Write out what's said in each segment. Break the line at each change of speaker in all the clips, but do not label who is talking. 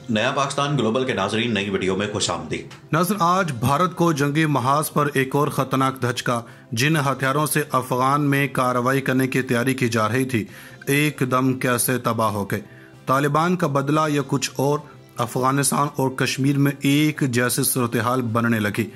नया पाकिस्तान ग्लोबल के नाजरीन नई वीडियो में खुशामदीद।
नाज़रीन, आज भारत को जंगी महाज पर एक और खतरनाक धचका, जिन हथियारों से अफगान में कार्रवाई करने की तैयारी की जा रही थी, एकदम कैसे तबाह हो गए। तालिबान का बदला या कुछ और, अफगानिस्तान और कश्मीर में एक जैसी सूरत हाल बनने लगी।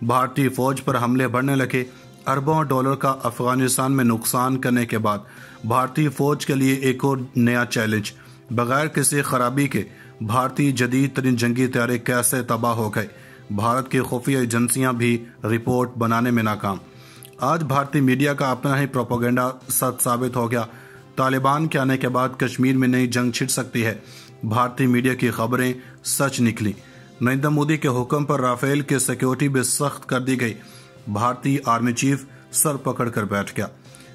भारतीय फौज पर हमले बढ़ने लगे। अरबों डॉलर का अफगानिस्तान में नुकसान करने के बाद भारतीय फौज के लिए एक और नया चैलेंज। बगैर किसी खराबी के भारतीय जदीद तरीन जंगी तैयारी कैसे तबाह हो गए। भारत की खुफिया एजेंसियां भी रिपोर्ट बनाने में नाकाम। आज भारतीय मीडिया का अपना ही प्रोपेगेंडा सच साबित हो गया। तालिबान के आने के बाद कश्मीर में नई जंग छिड़ सकती है। भारतीय मीडिया की खबरें सच निकली। नरेंद्र मोदी के हुक्म पर राफेल की सिक्योरिटी भी सख्त कर दी गई। भारतीय आर्मी चीफ सर पकड़ कर बैठ गया।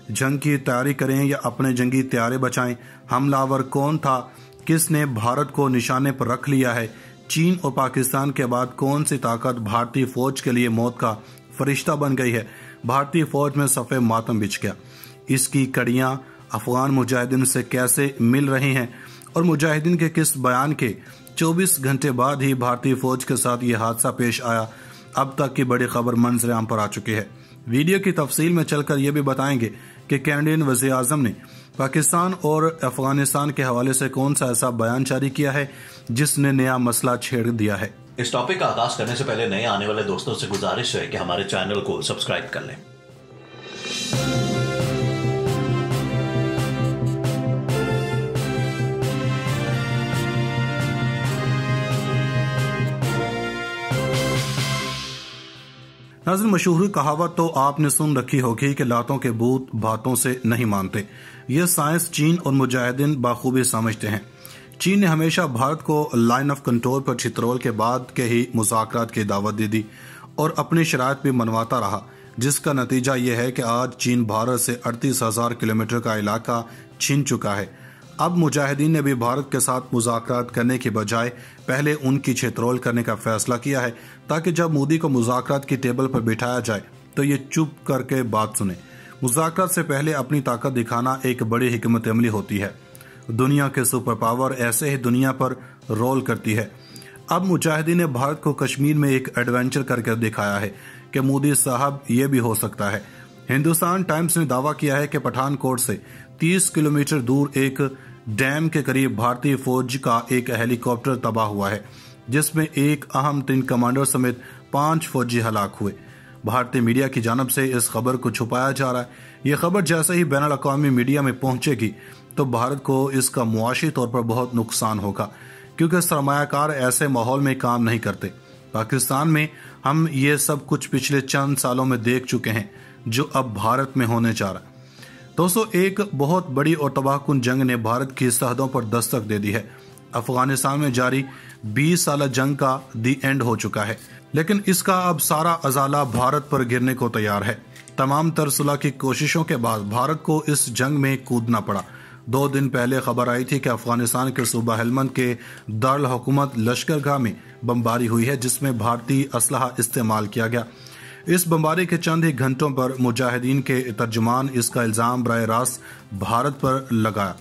जंग की तैयारी करें या अपने जंगी तैयारे बचाएं, हमलावर कौन था, किसने भारत को निशाने पर रख लिया है, चीन और पाकिस्तान के बाद कौन सी ताकत भारतीय फौज के लिए मौत का फरिश्ता बन गई है। भारतीय फौज में सफ़े मातम बिछ गया। इसकी कड़ियां अफगान मुजाहिदीन से कैसे मिल रही हैं और मुजाहिदीन के किस बयान के 24 घंटे बाद ही भारतीय फौज के साथ ये हादसा पेश आया। अब तक की बड़ी खबर मंजर आम पर आ चुकी है। वीडियो की तफसील में चलकर यह भी बताएंगे कि कैनेडियन वज़ीर आज़म ने पाकिस्तान और अफगानिस्तान के हवाले से कौन सा ऐसा बयान जारी किया है जिसने नया मसला छेड़ दिया है।
इस टॉपिक का आगाज करने से पहले नए आने वाले दोस्तों से गुजारिश है कि हमारे चैनल को सब्सक्राइब कर लें।
नाज़रीन, मशहूर कहावत तो आपने सुन रखी होगी कि लातों के भूत बातों से नहीं मानते। ये साइंस चीन और मुजाहिदीन बाखूबी समझते हैं। चीन ने हमेशा भारत को लाइन ऑफ कंट्रोल पर छितरोल के बाद के ही मुज़ाकरात की दावत दे दी और अपनी शराइत भी मनवाता रहा, जिसका नतीजा ये है कि आज चीन भारत से 38,000 किलोमीटर का इलाका छीन चुका है। अब मुजाहिदीन ने भी भारत के साथ मुज़ाकरात करने की बजाय पहले उनकी छितरोल करने का फैसला किया है, ताकि जब मोदी को मुज़ाकरात की टेबल पर बिठाया जाए तो ये चुप करके बात सुने। मुज़ाकरात से पहले अपनी ताकत दिखाना एक बड़ी हिकमत अमली होती है। दुनिया के सुपर पावर ऐसे ही दुनिया पर रोल करती है। अब मुजाहिदीन ने भारत को कश्मीर में एक एडवेंचर करके दिखाया है कि मोदी साहब ये भी हो सकता है। हिंदुस्तान टाइम्स ने दावा किया है कि पठानकोट से 30 किलोमीटर दूर एक डैम के करीब भारतीय फौज का एक हेलीकॉप्टर तबाह हुआ है, जिसमें एक अहम 3 कमांडर समेत 5 फौजी हलाक हुए। भारतीय मीडिया की जानब से इस खबर को छुपाया जा रहा है। ये खबर जैसे ही बैनुल अक़वामी मीडिया में पहुंचेगी तो भारत को इसका मुआशी तौर पर बहुत नुकसान होगा, क्योंकि सरमायाकार ऐसे माहौल में काम नहीं करते। पाकिस्तान में हम ये सब कुछ पिछले चंद सालों में देख चुके हैं, जो अब भारत में होने जा रहा है। दोस्तों, एक बहुत बड़ी और तबाहकुन जंग ने भारत की सरहदों पर दस्तक दे दी है। अफगानिस्तान में जारी 20 साल जंग का दी एंड हो चुका है, लेकिन इसका अब सारा अजाला भारत पर गिरने को तैयार है। तमाम तर सुलह की कोशिशों के बाद भारत को इस जंग में कूदना पड़ा। 2 दिन पहले खबर आई थी कि अफगानिस्तान के सूबा हेलमंद के दारुल हुकूमत लश्करगाह में बमबारी हुई है, जिसमें भारतीय असलहा इस्तेमाल किया गया। इस बमबारी के चंद ही घंटों पर मुजाहिदीन के तर्जुमान इसका इल्जाम बराह रास्त भारत पर लगाया,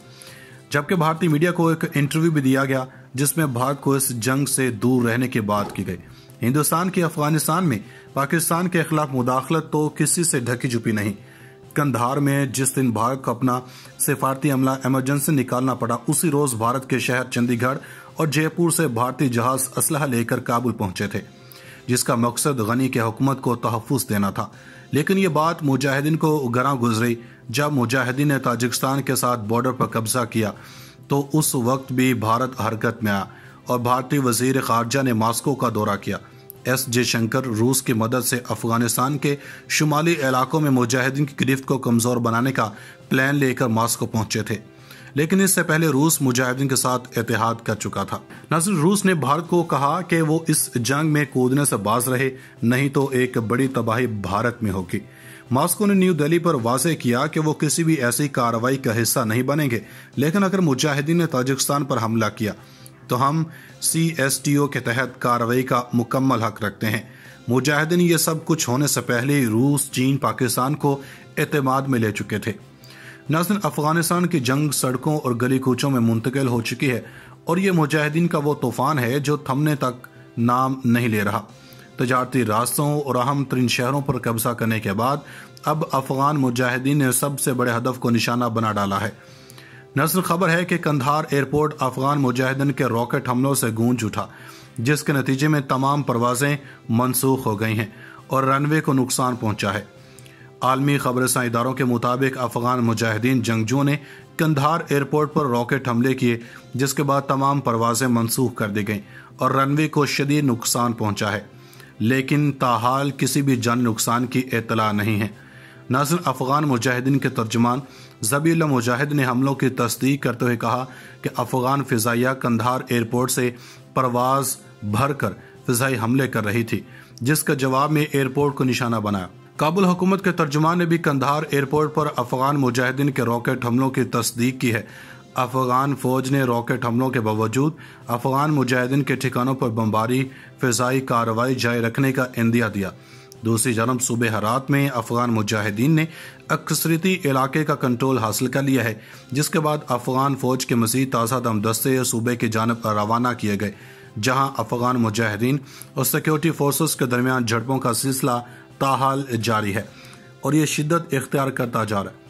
जबकि भारतीय मीडिया को एक इंटरव्यू भी दिया गया जिसमें भारत को इस जंग से दूर रहने की बात की गई। हिंदुस्तान की अफगानिस्तान में पाकिस्तान के खिलाफ मुदाखलत तो किसी से ढकी छुपी नहीं। कंधार में जिस दिन भारत को अपना सिफारती अमला इमरजेंसी निकालना पड़ा, उसी रोज भारत के शहर चंडीगढ़ और जयपुर से भारतीय जहाज असलहा लेकर काबुल पहुंचे थे, जिसका मकसद गनी के हुकूमत को तहफ़्फ़ुज़ देना था। लेकिन ये बात मुजाहिदीन को गरां गुजरी जब मुजाहिदीन ने ताजिकिस्तान के साथ बॉर्डर पर कब्जा किया, तो उस वक्त भी भारत हरकत में आया और भारतीय वजीर खारजा ने मॉस्को का दौरा किया। एस जयशंकर रूस की मदद से अफगानिस्तान के शुमाली इलाकों में मुजाहिदीन की गिरफ्त को कमज़ोर बनाने का प्लान लेकर मॉस्को पहुंचे थे, लेकिन इससे पहले रूस मुजाहिदीन के साथ इत्तेहाद कर चुका था। नाज़रीन, रूस ने भारत को कहा कि वो इस जंग में कूदने से बाज रहे, नहीं तो एक बड़ी तबाही भारत में होगी। मॉस्को ने न्यू दिल्ली पर वाज़ेह किया कि वो किसी भी ऐसी कार्रवाई का हिस्सा नहीं बनेंगे, लेकिन अगर मुजाहिदीन ने ताजिकिस्तान पर हमला किया तो हम CSTO के तहत कार्रवाई का मुकम्मल हक रखते हैं। मुजाहिदीन ये सब कुछ होने से पहले ही रूस, चीन, पाकिस्तान को एतमाद में ले चुके थे। नाज़रीन, अफगानिस्तान की जंग सड़कों और गली कूचों में मुंतकिल हो चुकी है اور یہ مجاہدین کا وہ طوفان ہے جو تھمنے تک نام نہیں لے رہا۔ تجارتی راستوں اور اہم ترین شہروں پر قبضہ کرنے کے بعد اب افغان مجاہدین نے سب سے بڑے ہدف کو نشانہ بنا ڈالا ہے۔ نشر خبر ہے کہ قندھار ایئرپورٹ افغان مجاہدین کے راکٹ حملوں سے گونج اٹھا، جس کے نتیجے میں تمام پروازیں منسوخ ہو گئی ہیں اور رن وے کو نقصان پہنچا ہے۔ عالمی خبر رساں اداروں کے مطابق افغان مجاہدین جنگجوؤں نے قندھار ایئرپورٹ پر راکٹ حملے کیے، جس کے بعد تمام پروازیں منسوخ کر دی گئیں اور رن وے کو شدید نقصان پہنچا ہے، لیکن تاحال کسی بھی جان نقصان کی اطلاع نہیں ہے۔ ناظرین، افغان مجاہدین کے ترجمان ذبیح اللہ مجاہد نے حملوں کی تصدیق کرتے ہوئے کہا کہ افغان فضائیہ قندھار ایئرپورٹ سے پرواز بھر کر فضائی حملے کر رہی تھی، جس کا جواب میں ایئرپورٹ کو نشانہ بنایا۔ کابل حکومت کے ترجمان نے بھی قندھار ایئرپورٹ پر افغان مجاہدین کے راکٹ حملوں کی تصدیق کی ہے۔ افغان فوج نے راکٹ حملوں کے باوجود افغان مجاہدین کے ٹھکانوں پر بمباری فضائی کارروائی جاری رکھنے کا عندیہ دیا۔ دوسری جانب صوبہ ہرات میں افغان مجاہدین نے اکثریتی علاقے کا کنٹرول حاصل کر لیا ہے، جس کے بعد افغان فوج کے مزید تازہ دم دستے صوبے کی جانب روانہ کیے گئے، جہاں افغان مجاہدین اور سیکیورٹی فورسز کے درمیان جھڑپوں کا سلسلہ تاحال جاری ہے اور یہ شدت اختیار کرتا جا رہا ہے۔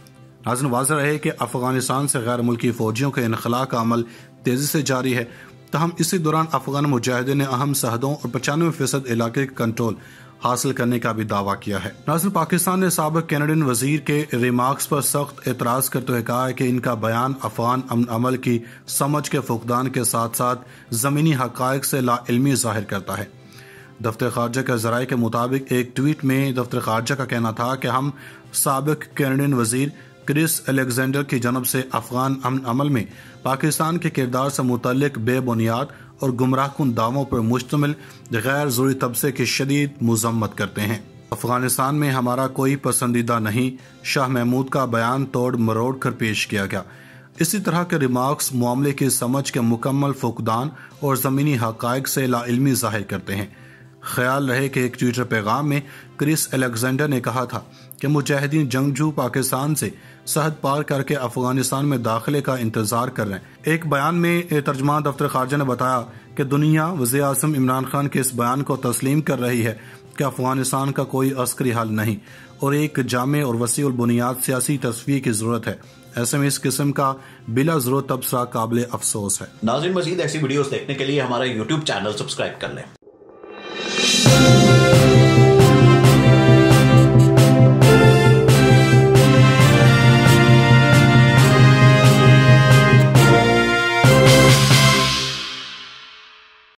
ناظرین، واضح رہے کہ افغانستان سے غیر ملکی فوجیوں کے انخلاء کا عمل تیزی سے جاری ہے، تاہم اسی دوران افغان مجاہدین نے اہم سرحدوں اور 95% علاقے کا کنٹرول حاصل کرنے کا بھی دعویٰ کیا ہے۔ ناظرین، پاکستان نے سابق کینیڈین وزیر کے ریمارکس پر سخت اعتراض کرتے ہوئے کہا ہے کہ ان کا بیان افغان امن عمل کی سمجھ کے فقدان کے ساتھ ساتھ زمینی حقائق سے لا علمی ظاہر کرتا ہے۔ دفتر خارجہ کے ذرائع کے مطابق ایک ٹویٹ میں دفتر خارجہ کا کہنا تھا کہ ہم سابق کینیڈین وزیر کرس الیگزینڈر کی جانب سے افغان امن عمل میں پاکستان کے کردار سے متعلق بے بنیاد اور گمراہ کن دعووں پر مشتمل غیر ضروری تبصرے کی شدید مذمت کرتے ہیں۔ افغانستان میں ہمارا کوئی پسندیدہ نہیں، شاہ محمود کا بیان توڑ مروڑ کر پیش کیا گیا۔ اسی طرح کے ریمارکس معاملے کی سمجھ کے مکمل فقدان اور زمینی حقائق سے لا علمی ظاہر کرتے ہیں۔ خیال رہے کہ ایک ٹویٹر پیغام میں کرس الیگزینڈر نے کہا تھا کہ مجاہدین جنگجو پاکستان سے سرحد پار کر کے افغانستان میں داخلے کا انتظار کر رہے ہیں۔ ایک بیان میں ترجمان دفتر خارجہ نے بتایا کہ دنیا وزیر اعظم عمران خان کے اس بیان کو تسلیم کر رہی ہے کہ افغانستان کا کوئی عسکری حل نہیں اور ایک جامع اور وسیع البنیاد سیاسی تصفیے کی ضرورت ہے۔ ایسے میں اس قسم کا بلا ضرورت تبصرہ قابل افسوس ہے۔
ناظرین، مزید ایسی ویڈیوز دیکھنے کے لیے ہمارا YouTube چینل سبسکرائب کر لیں۔